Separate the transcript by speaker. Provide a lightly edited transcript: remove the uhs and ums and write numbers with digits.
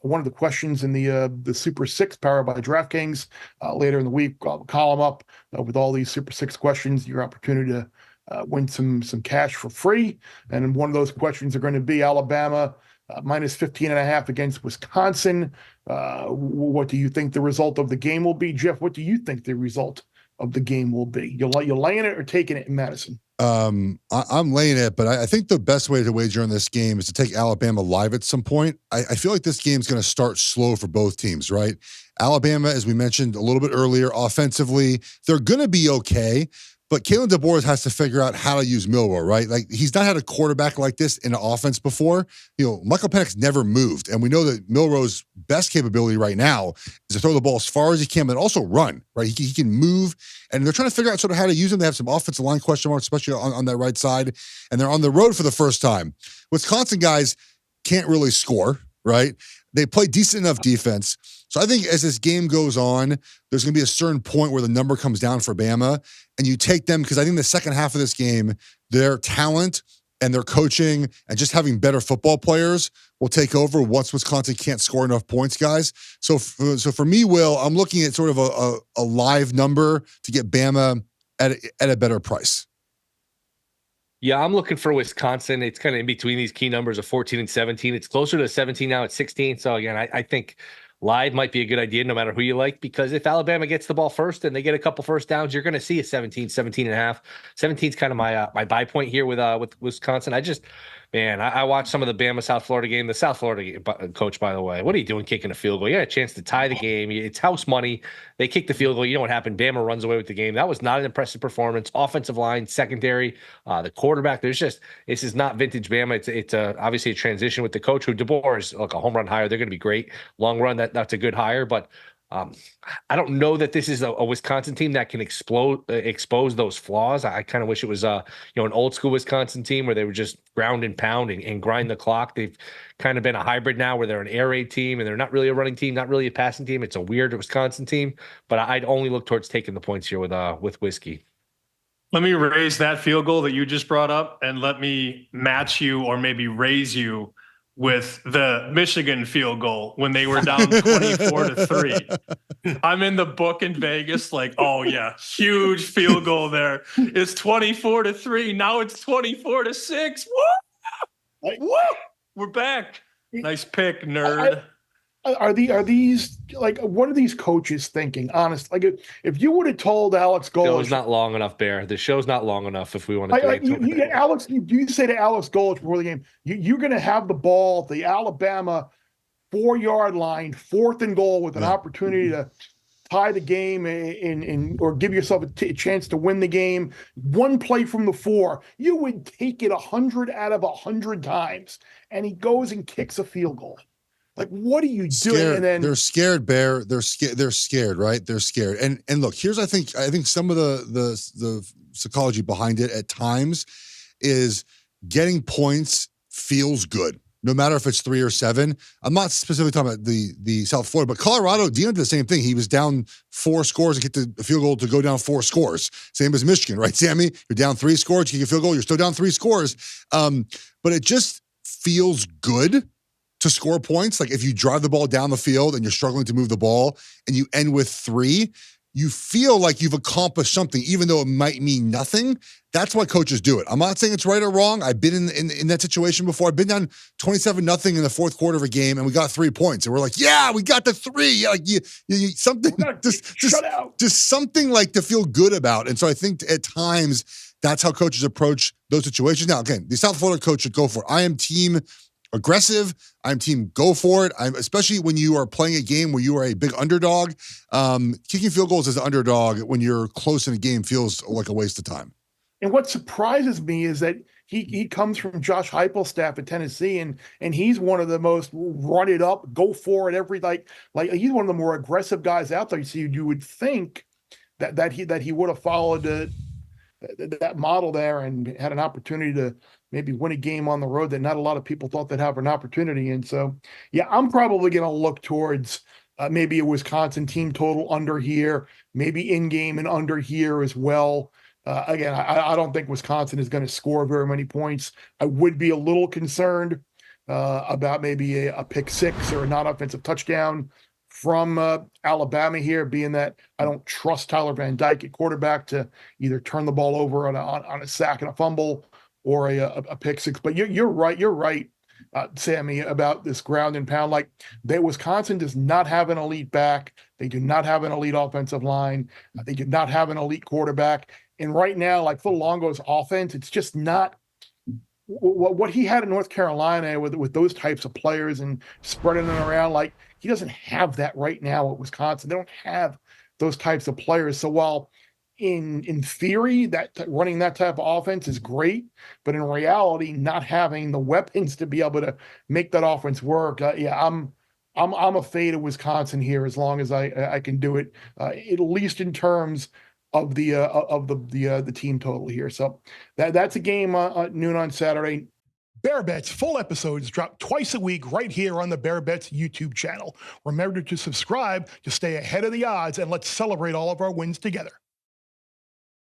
Speaker 1: one of the questions in the Super Six powered by DraftKings later in the week. I'll column up with all these Super Six questions. Your opportunity to win some cash for free. And one of those questions are going to be Alabama minus 15.5 against Wisconsin. What do you think the result of the game will be? Geoff, what do you think the result of the game will be? You're laying it or taking it in Madison?
Speaker 2: I'm laying it, but I think the best way to wager on this game is to take Alabama live at some point. I feel like this game's going to start slow for both teams, right? Alabama, as we mentioned a little bit earlier, offensively, they're going to be okay, but Kalen DeBoer has to figure out how to use Milroe, right? Like, he's not had a quarterback like this in an offense before. Michael Penix never moved, and we know that Milroe's best capability right now is to throw the ball as far as he can, but also run, right? He can move, and they're trying to figure out sort of how to use him. They have some offensive line question marks, especially on that right side, and they're on the road for the first time. Wisconsin guys can't really score, right? They play decent enough defense. So I think as this game goes on, there's going to be a certain point where the number comes down for Bama, and you take them because I think the second half of this game, their talent and their coaching and just having better football players will take over once Wisconsin can't score enough points, guys. So for me, Will, I'm looking at sort of a live number to get Bama at a better price.
Speaker 3: Yeah, I'm looking for Wisconsin. It's kind of in between these key numbers of 14 and 17. It's closer to 17 now at 16. So again, I think live might be a good idea no matter who you like, because if Alabama gets the ball first and they get a couple first downs, you're going to see a 17 and a half. 17 is kind of my buy point here with Wisconsin. I watched some of the Bama South Florida game. The South Florida coach, by the way, what are you doing kicking a field goal? You had a chance to tie the game. It's house money. They kick the field goal. You know what happened? Bama runs away with the game. That was not an impressive performance. Offensive line, secondary, the quarterback. This is not vintage Bama. It's obviously a transition with the coach who DeBoer is like a home run hire. They're going to be great. Long run, that's a good hire, but I don't know that this is a Wisconsin team that can expose those flaws. I kind of wish it was an old school Wisconsin team where they were just ground and pound and grind the clock. They've kind of been a hybrid now where they're an air raid team and they're not really a running team, not really a passing team. It's a weird Wisconsin team, but I'd only look towards taking the points here with Whiskey.
Speaker 4: Let me raise that field goal that you just brought up, and let me match you or maybe raise you with the Michigan field goal when they were down 24-3. I'm in the book in Vegas, like, oh yeah, huge field goal there. It's 24-3. Now it's 24-6. Woo! Woo! We're back. Nice pick, nerd.
Speaker 1: Are these like, what are these coaches thinking? Honest, like, if you would have told Alex Golesh,
Speaker 3: the show's not long enough, Bear. The show's not long enough. If we want to,
Speaker 1: Alex, you say to Alex Golesh before the game, you're going to have the ball at the Alabama 4-yard line, 4th and goal, with an opportunity to tie the game or give yourself a chance to win the game. One play from the 4, you would take it 100 out of 100 times, and he goes and kicks a field goal. Like, what are you doing? And then
Speaker 2: they're scared, Bear. They're scared, right? They're scared. And look, here's I think some of the psychology behind it at times is getting points feels good, no matter if it's 3 or 7. I'm not specifically talking about the South Florida, but Colorado, Deion did the same thing. He was down 4 scores and get the field goal to go down 4 scores. Same as Michigan, right, Sammy? You're down 3 scores, you get a field goal, you're still down 3 scores. But it just feels good to score points. Like, if you drive the ball down the field and you're struggling to move the ball and you end with 3, you feel like you've accomplished something, even though it might mean nothing. That's why coaches do it. I'm not saying it's right or wrong. I've been in that situation before. I've been down 27-0 in the 4th quarter of a game, and we got 3 points, and we're like, "Yeah, we got the 3." Yeah, like you something, just something like to feel good about. And so I think at times that's how coaches approach those situations. Now, again, the South Florida coach should go for it. I am team aggressive. I'm team go for it. Especially when you are playing a game where you are a big underdog. Kicking field goals as an underdog when you're close in a game feels like a waste of time.
Speaker 1: And what surprises me is that he comes from Josh Heupel's staff at Tennessee, and he's one of the most run it up, go for it every like he's one of the more aggressive guys out there. So you would think that he would have followed that model there and had an opportunity to maybe win a game on the road that not a lot of people thought they'd have an opportunity. And so, yeah, I'm probably going to look towards maybe a Wisconsin team total under here, maybe in-game and under here as well. Again, I don't think Wisconsin is going to score very many points. I would be a little concerned about maybe a pick six or a non-offensive touchdown from Alabama here, being that I don't trust Tyler Van Dyke at quarterback to either turn the ball over on a sack and a fumble or a pick six. But you're right, Sammy, about this ground and pound. Like, Wisconsin does not have an elite back. They do not have an elite offensive line. They do not have an elite quarterback. And right now, like Phil Longo's offense, it's just not what he had in North Carolina with those types of players and spreading them around. Like, he doesn't have that right now at Wisconsin. They don't have those types of players. So while in theory that running that type of offense is great, but in reality, not having the weapons to be able to make that offense work, I'm a fade of Wisconsin here as long as I can do it, at least in terms of the team total here. So that's a game noon on Saturday. Bear Bets full episodes drop twice a week right here on the Bear Bets YouTube channel. Remember to subscribe to stay ahead of the odds, and let's celebrate all of our wins together.